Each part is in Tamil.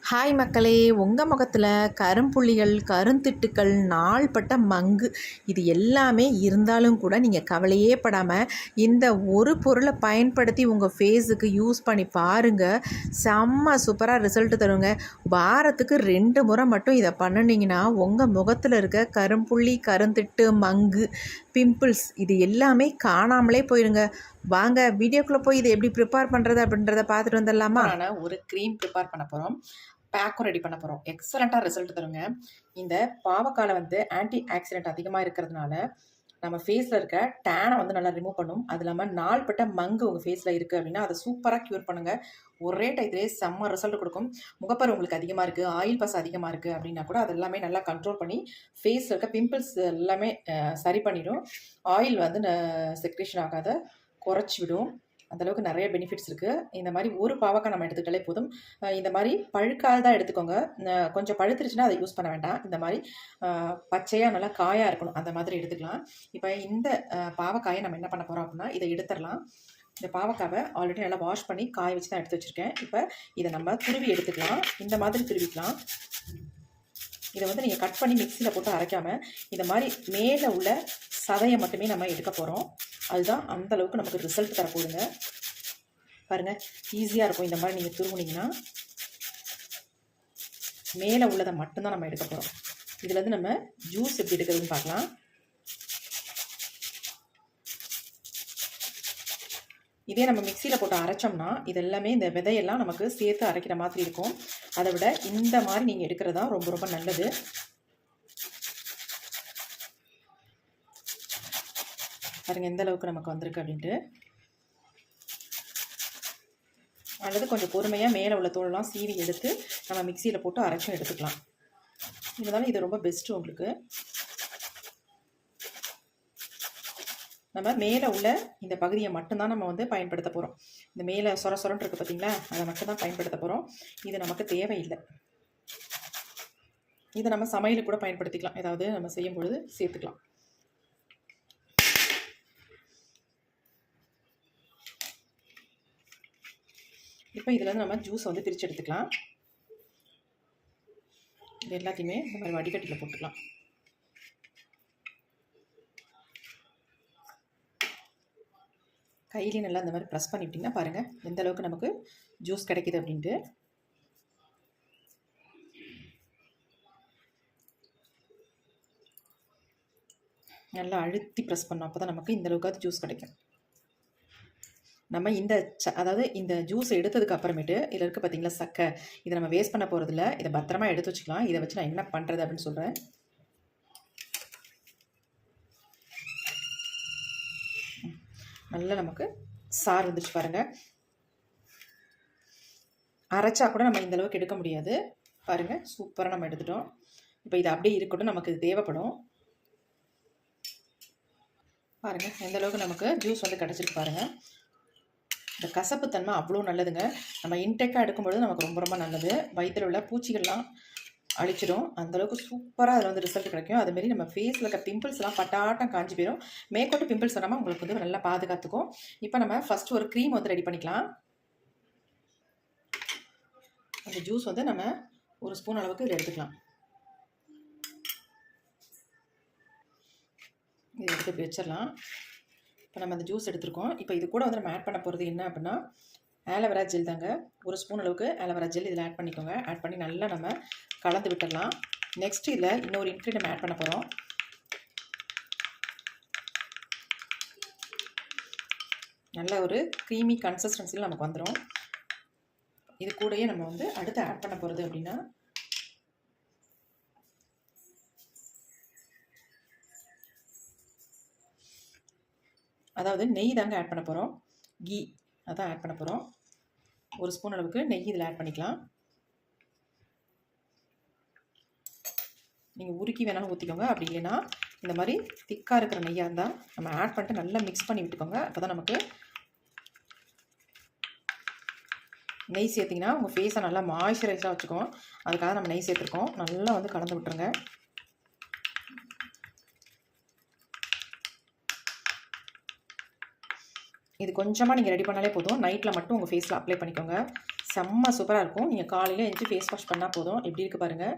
ஹாய் மக்களே, உங்கள் முகத்தில் கரும்புள்ளிகள், கருந்திட்டுக்கள், நாள்பட்ட மங்கு இது எல்லாமே இருந்தாலும் கூட நீங்கள் கவலையே படாமல் இந்த ஒரு பொருளை பயன்படுத்தி உங்கள் ஃபேஸுக்கு யூஸ் பண்ணி பாருங்கள். செம்ம சூப்பராக ரிசல்ட் தருங்க. வாரத்துக்கு 2 முறை மட்டும் இதை பண்ணினீங்கன்னா உங்கள் முகத்தில் இருக்க கரும்புள்ளி, கருந்திட்டு, மங்கு, பிம்பிள்ஸ் இது எல்லாமே காணாமலே போயிடுங்க. வாங்க வீடியோக்குள்ளே போய் இதை எப்படி ப்ரிப்பேர் பண்ணுறது அப்படின்றத பார்த்துட்டு வந்துடலாமா. ஒரு க்ரீம் ப்ரிப்பேர் பண்ண போகிறோம், பேக்கும் ரெடி பண்ண போகிறோம். எக்ஸலண்ட்டாக ரிசல்ட் தருங்க. இந்த பாவக்காயில் ஆன்டி ஆக்சிடென்ட் அதிகமாக இருக்கிறதுனால நம்ம ஃபேஸில் இருக்க டேனை நல்லா ரிமூவ் பண்ணும். அது இல்லாமல் நாள்பட்ட மங்கு உங்கள் ஃபேஸில் இருக்குது அப்படின்னா அதை சூப்பராக க்யூர் பண்ணுங்கள். ஒரே டயத்திலே செம்ம ரிசல்ட் கொடுக்கும். முகப்பரு உங்களுக்கு அதிகமாக இருக்குது, ஆயில் பஸ் அதிகமாக இருக்குது அப்படின்னா கூட அது எல்லாமே நல்லா கண்ட்ரோல் பண்ணி ஃபேஸில் இருக்க பிம்பிள்ஸ் எல்லாமே சரி பண்ணிடும். ஆயில் செக்ரேஷன் ஆகாத குறைச்சி விடும். அந்தளவுக்கு நிறைய பெனிஃபிட்ஸ் இருக்குது. இந்த மாதிரி ஒரு பாவக்காய் நம்ம எடுத்துக்கிட்டாலே போதும். இந்த மாதிரி பழுக்காதான் எடுத்துக்கோங்க. கொஞ்சம் பழுத்துருச்சுன்னா அதை யூஸ் பண்ண வேண்டாம். இந்த மாதிரி பச்சையாக நல்லா காயாக இருக்கணும், அந்த மாதிரி எடுத்துக்கலாம். இப்போ இந்த பாவக்காயை நம்ம என்ன பண்ண போகிறோம் அப்படின்னா இதை எடுத்துடலாம். இந்த பாவக்காவை ஆல்ரெடி நல்லா வாஷ் பண்ணி காய வச்சு தான் எடுத்து வச்சுருக்கேன். இப்போ இதை நம்ம துருவி எடுத்துக்கலாம். இந்த மாதிரி துருவிக்கலாம். இதை நீங்கள் கட் பண்ணி மிக்சியில் போட்டு அரைக்காமல் இந்த மாதிரி மேலே உள்ள சதையை மட்டுமே நம்ம எடுக்க போகிறோம். அதுதான் அந்தளவுக்கு நமக்கு ரிசல்ட் தரப்போகுதுங்க. பாருங்கள், ஈஸியாக இருக்கும். இந்த மாதிரி நீங்கள் துருவுனீங்கன்னா மேலே உள்ளதை மட்டும்தான் நம்ம எடுக்க போகிறோம். இதுலேருந்து நம்ம ஜூஸ் எப்படி எடுக்கிறதுன்னு பார்க்கலாம். இதே நம்ம மிக்சியில் போட்டு அரைச்சோம்னா இதெல்லாமே இந்த விதையெல்லாம் நமக்கு சேர்த்து அரைக்கிற மாதிரி இருக்கும். அதை விட இந்த மாதிரி நீங்கள் எடுக்கிறது தான் ரொம்ப ரொம்ப நல்லது. பாருங்கள் எந்த அளவுக்கு நமக்கு வந்திருக்கு அப்படின்ட்டு. அல்லது கொஞ்சம் பொறுமையாக மேலே உள்ள தோலெல்லாம் சீவி எடுத்து நம்ம மிக்சியில் போட்டு அரைச்சும் எடுத்துக்கலாம். இதனால இது ரொம்ப பெஸ்ட்டு உங்களுக்கு. நம்ம மேலே உள்ள இந்த பகுதியை மட்டும்தான் நம்ம பயன்படுத்த போகிறோம். இந்த மேலே சொரன்னு இருக்குது பார்த்தீங்களா, அதை மட்டும்தான் பயன்படுத்த போகிறோம். இது நமக்கு தேவையில்லை. இதை நம்ம சமையலுக்கு கூட பயன்படுத்திக்கலாம். ஏதாவது நம்ம செய்யும் பொழுது சேர்த்துக்கலாம். இப்போ இதில் நம்ம ஜூஸை பிரித்து எடுத்துக்கலாம். இது எல்லாத்தையுமே இந்த மாதிரி வடிகட்டியில் போட்டுக்கலாம். கையிலே நல்லா இந்த மாதிரி ப்ரெஸ் பண்ணிவிட்டிங்கன்னா பாருங்கள் எந்த அளவுக்கு நமக்கு ஜூஸ் கிடைக்கிது அப்படின்ட்டு. நல்லா அழுத்தி ப்ரெஸ் பண்ணோம், அப்போ தான் நமக்கு இந்த அளவுக்காவது ஜூஸ் கிடைக்கும். நம்ம அதாவது இந்த ஜூஸ் எடுத்ததுக்கு அப்புறமேட்டு இதில் இருக்க பார்த்தீங்களா சக்கை, இதை நம்ம வேஸ்ட் பண்ண போகிறதில்ல. இதை பத்திரமா எடுத்து வச்சுக்கலாம். இதை வச்சு நான் என்ன பண்ணுறது அப்படின்னு சொல்கிறேன். நல்லா நமக்கு சாறு வந்துச்சு பாருங்கள். அரைச்சா கூட நம்ம இந்த அளவுக்கு எடுக்க முடியாது. பாருங்கள், சூப்பராக நம்ம எடுத்துட்டோம். இப்போ இது அப்படியே இருக்கட்டும், நமக்கு இது தேவைப்படும். பாருங்கள் எந்த அளவுக்கு நமக்கு ஜூஸ் கிடச்சிருக்கு பாருங்கள். இந்த கசப்புத்தன்மை அவ்வளோ நல்லதுங்க. நம்ம இன்டேக்காக எடுக்கும்பொழுது நமக்கு ரொம்ப ரொம்ப நல்லது. வயிற்றில் உள்ள பூச்சிகள்லாம் அழிச்சிடும். அந்தளவுக்கு சூப்பராக அதில் ரிசல்ட் கிடைக்கும். அதுமாரி நம்ம ஃபேஸில் இருக்க பிம்பிள்ஸ்லாம் பட்டாட்டம் காஞ்சி போயிடும். மேற்கொண்டு பிம்பிள்ஸ் வராமல் உங்களுக்கு நல்லா பாதுகாத்துக்கும். இப்போ நம்ம ஃபஸ்ட்டு ஒரு க்ரீம் ரெடி பண்ணிக்கலாம். அந்த ஜூஸ் நம்ம ஒரு ஸ்பூன் அளவுக்கு இதில் எடுத்துக்கலாம். இதை எடுத்து இப்படி வச்சிடலாம். இப்போ நம்ம அந்த ஜூஸ் எடுத்துருக்கோம். இப்போ இது கூட நம்ம ஆட் பண்ண போகிறது என்ன அப்படின்னா ஆலோவேரா ஜெல் தாங்க. ஒரு ஸ்பூன் அளவுக்கு ஆலோவேரா ஜெல் இதில் ஆட் பண்ணிக்கோங்க. ஆட் பண்ணி நல்லா நம்ம கலந்து விட்டுடலாம். நெக்ஸ்ட் இதில் இன்னொரு இன்க்ரீடியன்ட் நம்ம ஆட் பண்ண போகிறோம். நல்ல ஒரு க்ரீமி கன்சிஸ்டன்சியில் நமக்கு வந்துடும். இது கூடயே நம்ம அடுத்து ஆட் பண்ண போகிறது அப்படின்னா அதாவது நெய் தாங்க ஆட் பண்ண போகிறோம். கீ அதான் ஆட் பண்ண போகிறோம். ஒரு ஸ்பூன் அளவுக்கு நெய் இதில் ஆட் பண்ணிக்கலாம். நீங்கள் உருக்கி வேணாலும் ஊற்றிக்கோங்க. அப்படி இல்லைன்னா இந்த மாதிரி திக்காக இருக்கிற நெய்யாக இருந்தால் நம்ம ஆட் பண்ணிட்டு நல்லா மிக்ஸ் பண்ணி விட்டுக்கோங்க. அப்போ தான் நமக்கு நெய் சேர்த்திங்கன்னா உங்கள் ஃபேஸை நல்லா மாய்ஸ்சரைஸாக வச்சுக்கோம். அதுக்காக நம்ம நெய் சேர்த்துருக்கோம். நல்லா கலந்து விட்டுருங்க. இது கொஞ்சமாக நீங்கள் ரெடி பண்ணாலே போதும். நைட்டில் மட்டும் உங்கள் ஃபேஸில் அப்ளை பண்ணிக்கோங்க. செம்ம சூப்பராக இருக்கும். நீங்கள் காலையில் எழுந்துச்சி ஃபேஸ் வாஷ் பண்ணால் போதும். எப்படி இருக்குது பாருங்கள்.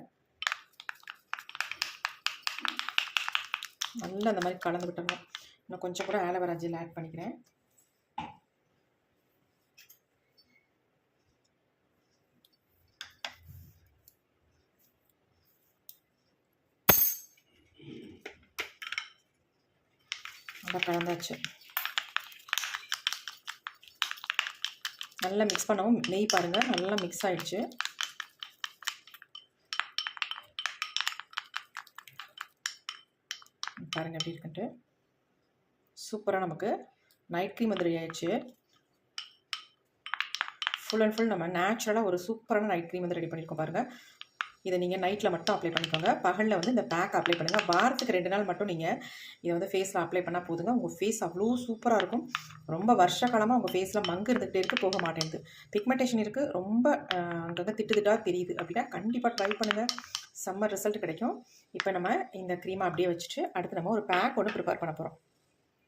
நல்லா அந்த மாதிரி கலந்து விட்டுருங்க. இன்னும் கொஞ்சம் கூட ஆலோவேரா ஜெல் ஆட் பண்ணிக்கிறேன். நல்லா கலந்தாச்சு. நல்லா மிக்ஸ் பண்ணவும் நெய் பாருங்கள் நல்லா மிக்ஸ் ஆகிடுச்சு. பாருங்கள் எப்படி இருக்குன்ட்டு. சூப்பராக நமக்கு நைட் க்ரீம் வந்து ரெடி ஆயிடுச்சு. ஃபுல் அண்ட் ஃபுல் நம்ம நேச்சுரலாக ஒரு சூப்பரான நைட் க்ரீம் வந்து ரெடி பண்ணியிருக்கோம் பாருங்கள். இதை நீங்கள் நைட்டில் மட்டும் அப்ளை பண்ணிக்கோங்க. பகலில் வந்து இந்த பேக் அப்ளை பண்ணுங்கள். வாரத்துக்கு 2 நாள் மட்டும் நீங்கள் இதை வந்து ஃபேஸில் அப்ளை பண்ணால் போதுங்க. உங்கள் ஃபேஸ் அவ்வளோ சூப்பராக இருக்கும். ரொம்ப வருஷ காலமாக உங்கள் ஃபேஸில் மங்கு இருந்துகிட்டே இருக்குது, போக மாட்டேங்குது. பிக்மெண்டேஷன் இருக்குது, ரொம்ப அங்கங்கே திட்டாக தெரியுது அப்படின்னா கண்டிப்பாக ட்ரை பண்ணுங்கள். செம்ம ரிசல்ட் கிடைக்கும். இப்போ நம்ம இந்த க்ரீமை அப்படியே வச்சுட்டு அடுத்து நம்ம ஒரு பேக் ஒன்று ப்ரிப்பேர் பண்ண போகிறோம்.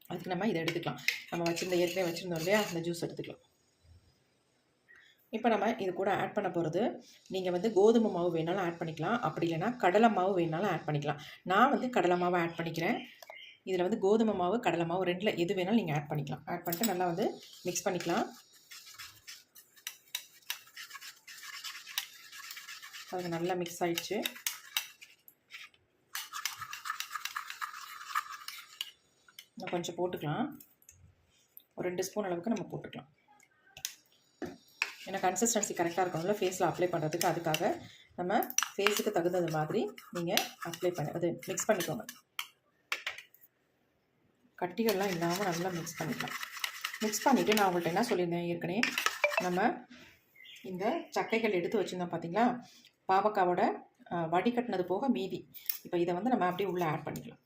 அதுக்கு நம்ம இதை எடுத்துக்கலாம். நம்ம ஏற்கனவே வச்சுருந்தோம் இல்லையா, அந்த ஜூஸ் எடுத்துக்கலாம். இப்போ நம்ம இது கூட ஆட் பண்ண போகிறது, நீங்கள் வந்து கோதுமை மாவு வேணாலும் ஆட் பண்ணிக்கலாம், அப்படி இல்லைனா கடலை மாவு வேணாலும் ஆட் பண்ணிக்கலாம். நான் வந்து கடலை மாவை ஆட் பண்ணிக்கிறேன். இதில் வந்து கோதுமை மாவு கடலை மாவு 2ல் எது வேணாலும் நீங்கள் ஆட் பண்ணிக்கலாம். ஆட் பண்ணிட்டு நல்லா வந்து மிக்ஸ் பண்ணிக்கலாம். அது நல்லா மிக்ஸ் ஆகிடுச்சு. இன்னும் கொஞ்சம் போட்டுக்கலாம். ஒரு 2 ஸ்பூன் அளவுக்கு நம்ம போட்டுக்கலாம். ஏன்னா கன்சிஸ்டன்சி கரெக்டாக இருக்கணும்ல ஃபேஸில் அப்ளை பண்ணுறதுக்கு. அதுக்காக நம்ம ஃபேஸுக்கு தகுந்தது மாதிரி நீங்கள் அப்ளை அது மிக்ஸ் பண்ணிக்கோங்க. கட்டிகள்லாம் இல்லாமல் நல்லா மிக்ஸ் பண்ணிக்கலாம். மிக்ஸ் பண்ணிவிட்டு நான் உங்கள்கிட்ட என்ன சொல்லியிருந்தேன் ஏற்கனவே, நம்ம இந்த சக்கைகள் எடுத்து வச்சுருந்தோம் பார்த்தீங்களா, பாவக்காவோட வடிகட்டினது போக மீதி. இப்போ இதை வந்து நம்ம அப்படியே உள்ளே ஆட் பண்ணிக்கலாம்.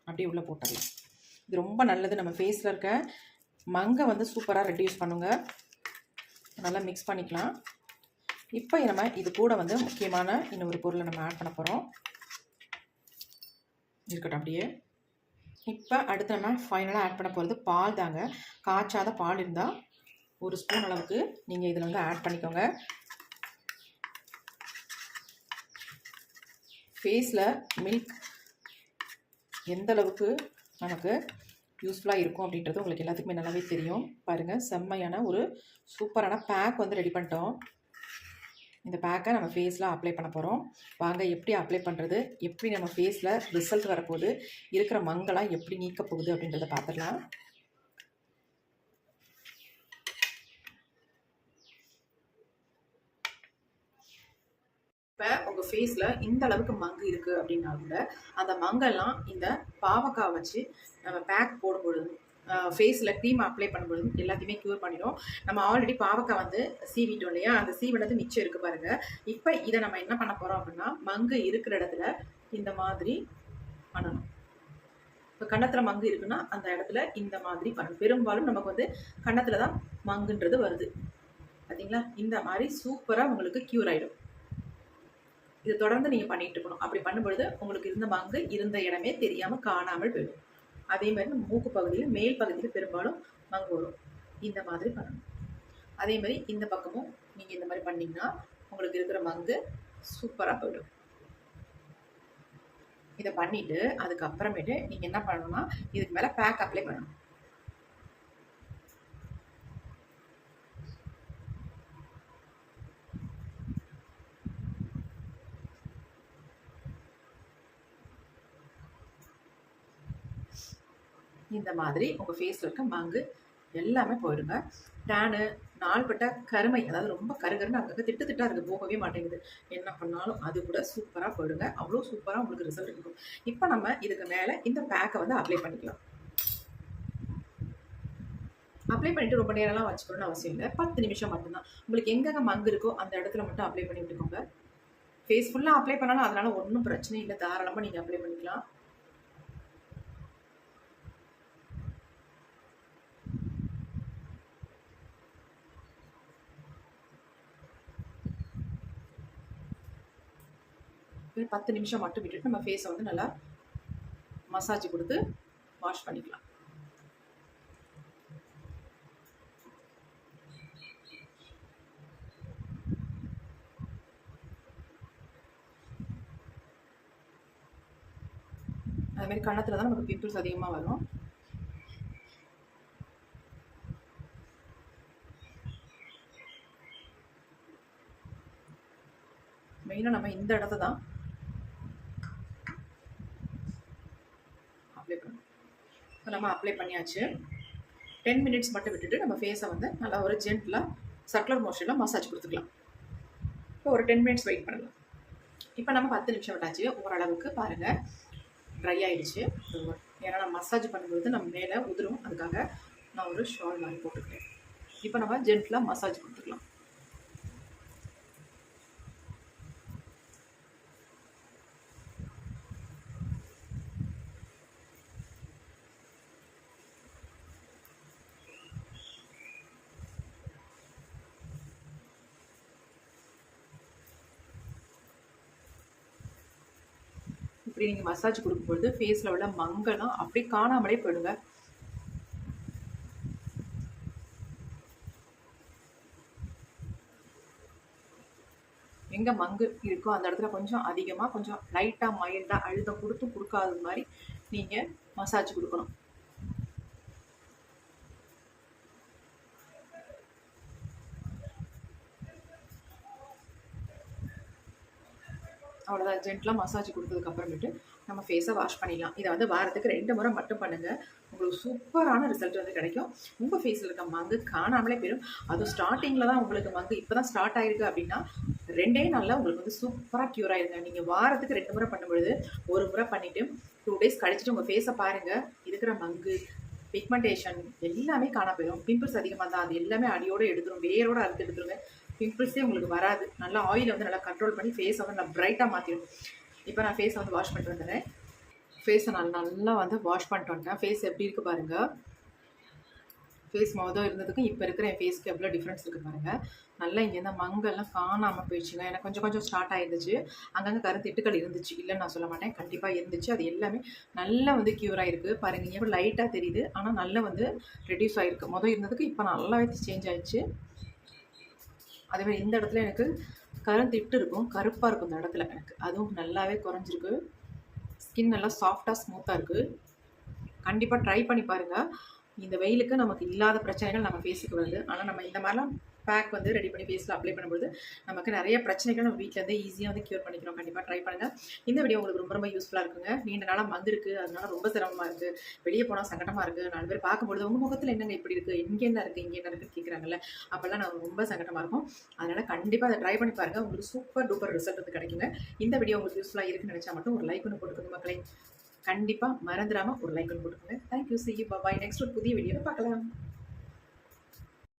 அப்படியே உள்ளே போட்டுடலாம். இது ரொம்ப நல்லது. நம்ம ஃபேஸில் இருக்க மங்கை வந்து சூப்பராக ரெடியூஸ் பண்ணுங்க. நல்லா மிக்ஸ் பண்ணிக்கலாம். இப்போ நம்ம இது கூட வந்து முக்கியமான இன்னொரு பொருளை நம்ம ஆட் பண்ண போகிறோம். இருக்கட்டும் அப்படியே. இப்போ அடுத்து நம்ம ஃபைனலாக ஆட் பண்ண போகிறது பால் தாங்க. காய்ச்சாத பால் இருந்தால் 1 ஸ்பூன் அளவுக்கு நீங்கள் இதில் வந்து ஆட் பண்ணிக்கோங்க. ஃபேஸில் மில்க் எந்த அளவுக்கு நமக்கு யூஸ்ஃபுல்லாக இருக்கும் அப்படின்றது உங்களுக்கு எல்லாத்துக்குமே நல்லாவே தெரியும். பாருங்கள், செம்மையான ஒரு சூப்பரான பேக் வந்து ரெடி பண்ணிட்டோம். இந்த பேக்கை நம்ம ஃபேஸில் அப்ளை பண்ண போகிறோம். வாங்க எப்படி அப்ளை பண்ணுறது, எப்படி நம்ம ஃபேஸில் ரிசல்ட் வரப்போகுது, இருக்கிற மங்கெல்லாம் எப்படி நீக்க போகுது அப்படின்றத பார்த்துடலாம். இப்போ உங்கள் ஃபேஸில் இந்த அளவுக்கு மங்கு இருக்குது அப்படின்னா கூட அந்த மங்கெல்லாம் இந்த பாவக்காய் வச்சு நம்ம பேக் போடும்பொழுது, ஃபேஸில் க்ரீம் அப்ளை பண்ணும்பொழுது எல்லாத்தையுமே க்யூர் பண்ணிடும். நம்ம ஆல்ரெடி பாவக்காய் வந்து சீவிட்டோம் இல்லையா, அந்த சீவினது மிச்சம் இருக்குது பாருங்கள். இப்போ இதை நம்ம என்ன பண்ண போகிறோம் அப்படின்னா, மங்கு இருக்கிற இடத்துல இந்த மாதிரி பண்ணணும். இப்போ கன்னத்தில் மங்கு இருக்குன்னா அந்த இடத்துல இந்த மாதிரி பண்ணணும். பெரும்பாலும் நமக்கு வந்து கன்னத்தில் தான் மங்குன்றது வருது பார்த்தீங்களா. இந்த மாதிரி சூப்பராக உங்களுக்கு க்யூர் ஆகிடும். இதை தொடர்ந்து நீங்கள் பண்ணிகிட்டு இருக்கணும். அப்படி பண்ணும்பொழுது உங்களுக்கு இருந்த மங்கு இருந்த இடமே தெரியாமல் காணாமல் போயிடும். அதே மாதிரி மூக்கு பகுதியில் மேல் பகுதியில் பெரும்பாலும் மங்கு வரும். இந்த மாதிரி பண்ணணும். அதே மாதிரி இந்த பக்கமும் நீங்கள் இந்த மாதிரி பண்ணிங்கன்னா உங்களுக்கு இருக்கிற மங்கு சூப்பராக போயிடும். இதை பண்ணிவிட்டு அதுக்கப்புறமேட்டு நீங்கள் என்ன பண்ணணும்னா, இதுக்கு மேலே பேக் அப்ளை பண்ணணும். இந்த மாதிரி உங்கள் ஃபேஸில் இருக்க மங்கு எல்லாமே போயிடுங்க. டேனு, நாள்பட்ட கருமை, அதாவது ரொம்ப கருகருன்னு அங்கங்கே திட்டாக இருக்குது, போகவே மாட்டேங்குது. என்ன பண்ணாலும் அது கூட சூப்பராக போயிடுங்க. அவ்வளோ சூப்பராக உங்களுக்கு ரிசல்ட் இருக்கும். இப்போ நம்ம இதுக்கு மேலே இந்த பேக்கை வந்து அப்ளை பண்ணிக்கலாம். அப்ளை பண்ணிவிட்டு ரொம்ப நேரம்லாம் வச்சுக்கணும்னு அவசியம் இல்லை. 10 நிமிஷம் மட்டும்தான். உங்களுக்கு எங்கெங்கே மங்கு இருக்கோ அந்த இடத்துல மட்டும் அப்ளை பண்ணி விட்டுக்கோங்க. ஃபேஸ் ஃபுல்லாக அப்ளை பண்ணாலும் அதனால் ஒன்றும் பிரச்சனை இல்லை. தாராளமாக நீங்கள் அப்ளை பண்ணிக்கலாம். ஒரு 10 நிமிஷம் மட்டும் விட்டுட்டு நம்ம ஃபேஸை வந்து நல்லா மசாஜ் கொடுத்து வாஷ் பண்ணிக்கலாம். அதுமாதிரி கன்னத்தில் தான் நமக்கு பிம்பிள்ஸ் அதிகமாக வரும். மெயினாக நம்ம இந்த இடத்த தான் அப்ளை பண்ணணும். இப்போ நம்ம அப்ளை பண்ணியாச்சு. 10 மினிட்ஸ் மட்டும் விட்டுட்டு நம்ம ஃபேஸை வந்து நல்லா ஒரு ஜென்டிலாக சர்க்குலர் மோஷனில் மசாஜ் கொடுத்துக்கலாம். இப்போ ஒரு 10 மினிட்ஸ் வெயிட் பண்ணலாம். இப்போ நம்ம 10 நிமிஷம் விட்டாச்சு. ஓரளவுக்கு பாருங்கள் ட்ரை ஆகிடுச்சு. ஏன்னா நம்ம மசாஜ் பண்ணும்போது நம்ம மேலே உதிரும், அதுக்காக நான் ஒரு ஷால் மாதிரி போட்டுக்கிறேன். இப்போ நம்ம ஜென்டிலாக மசாஜ் கொடுத்துக்கலாம். இப்படி நீங்கள் மசாஜ் கொடுக்கும்பொழுது ஃபேஸில் உள்ள மங்கெல்லாம் அப்படியே காணாமலே போயிடுங்க. எங்கே மங்கு இருக்கோ அந்த இடத்துல கொஞ்சம் அதிகமாக, கொஞ்சம் லைட்டாக மைல்டாக அழுத்தம் கொடுக்காத மாதிரி நீங்கள் மசாஜ் கொடுக்கணும். அவ்வளோதான். ஜென்டலாக மசாஜ் கொடுத்ததுக்கப்புறமேட்டு நம்ம ஃபேஸை வாஷ் பண்ணிடலாம். இதை வந்து வாரத்துக்கு 2 முறை மட்டும் பண்ணுங்கள். உங்களுக்கு சூப்பரான ரிசல்ட் வந்து கிடைக்கும். உங்கள் ஃபேஸில் இருக்க மங்கு காணாமலே போயிடும். அதுவும் ஸ்டார்டிங்கில் தான் உங்களுக்கு மங்கு இப்போ தான் ஸ்டார்ட் ஆகிருக்கு அப்படின்னா 2 நாளில் உங்களுக்கு வந்து சூப்பராக க்யூர் ஆகிடுங்க. நீங்கள் வாரத்துக்கு 2 முறை பண்ணும்பொழுது 1 முறை பண்ணிவிட்டு 2 டேஸ் கழிச்சிட்டு உங்கள் ஃபேஸை பாருங்கள். இருக்கிற மங்கு, பிக்மெண்டேஷன் எல்லாமே காண போயிடும். பிம்பிள்ஸ் அதிகமாக தான், அது எல்லாமே அடியோடு எடுத்துரும், வேரோடு அறுத்து எடுத்துருங்க. பிம்பிள்ஸே உங்களுக்கு வராது. நல்லா ஆயிலை வந்து நல்லா கண்ட்ரோல் பண்ணி ஃபேஸை வந்து நல்லா ப்ரைட்டாக மாற்றிடும். இப்போ நான் ஃபேஸை வந்து வாஷ் பண்ணிட்டு வந்துடுறேன். ஃபேஸை நல்லா வந்து வாஷ் பண்ணிட்டு வந்துட்டேன். ஃபேஸ் எப்படி இருக்குது பாருங்கள். ஃபேஸ் மொதல் இருந்ததுக்கும் இப்போ இருக்கிற என் ஃபேஸ்க்கு எவ்வளோ டிஃப்ரென்ஸ் இருக்குது பாருங்கள். நல்லா இங்கே இந்த மங்கெல்லாம் காணாமல் போயிடுச்சுங்க. எனக்கு கொஞ்சம் கொஞ்சம் ஸ்டார்ட் ஆகிருந்துச்சு. அங்கங்கே கருத்திட்டுகள் இருந்துச்சு, இல்லைன்னு நான் சொல்ல மாட்டேன், கண்டிப்பாக இருந்துச்சு. அது எல்லாமே நல்லா வந்து க்யூர் ஆகிருக்கு பாருங்கள். இங்கே கூட லைட்டாக தெரியுது, ஆனால் நல்லா வந்து ரெடியூஸ் ஆகிருக்கு. மொதல் இருந்ததுக்கு இப்போ நல்லாவே சேஞ்ச் ஆகிடுச்சு. அதேமாதிரி இந்த இடத்துல எனக்கு கருந்திட்டு இருக்கும், கருப்பாக இருக்கும் இந்த இடத்துல எனக்கு, அதுவும் நல்லாவே குறைஞ்சிருக்கு. ஸ்கின் நல்லா சாஃப்டாக ஸ்மூத்தாக இருக்குது. கண்டிப்பாக ட்ரை பண்ணி பாருங்கள். இந்த வெயிலுக்கு நமக்கு இல்லாத பிரச்சனைகள் நம்ம ஃபேஸுக்கு வருது. ஆனால் நம்ம இந்த மாதிரிலாம் பேக் வந்து ரெடி பண்ணி ஃபேஸில் அப்ளை பண்ணும்போது நமக்கு நிறைய பிரச்சனைகள் நம்ம வீட்டிலேருந்து ஈஸியாக வந்து க்யூர் பண்ணிக்கிறோம். கண்டிப்பாக ட்ரை பண்ணுங்கள். இந்த வீடியோ உங்களுக்கு ரொம்ப ரொம்ப யூஸ்ஃபுல்லாக இருக்குங்க. நீண்ட நாளாக மங்கிருக்கு, அதனால ரொம்ப சிரமமாக இருக்குது, வெளியே போனால் சங்கடமாக இருக்குது. 4 பேர் பார்க்கும்பொழுது உங்கள் முகத்தில் என்னங்க இப்படி இருக்குது, இங்கே என்ன இருக்குது, இங்கே என்ன இருக்குன்னு கேட்குறாங்கல்ல, அப்போல்லாம் நான் ரொம்ப சங்கடமாக இருக்கும். அதனால் கண்டிப்பாக அதை ட்ரை பண்ணி பாருங்கள். உங்களுக்கு சூப்பர் டூப்பர் ரிசல்ட் வந்து கிடைக்குங்க. இந்த வீடியோ உங்களுக்கு யூஸ்ஃபுல்லாக இருக்குன்னு நினச்சா மட்டும் ஒரு லைக் ஒன்று போட்டுக்கோங்க மக்களை. கண்டிப்பாக மறந்துடாமல் ஒரு லைக் ஒன்று போட்டுக்கோங்க. Thank you. see you. bye. Next ஒரு புதிய வீடியோவில் பார்க்கலாம்.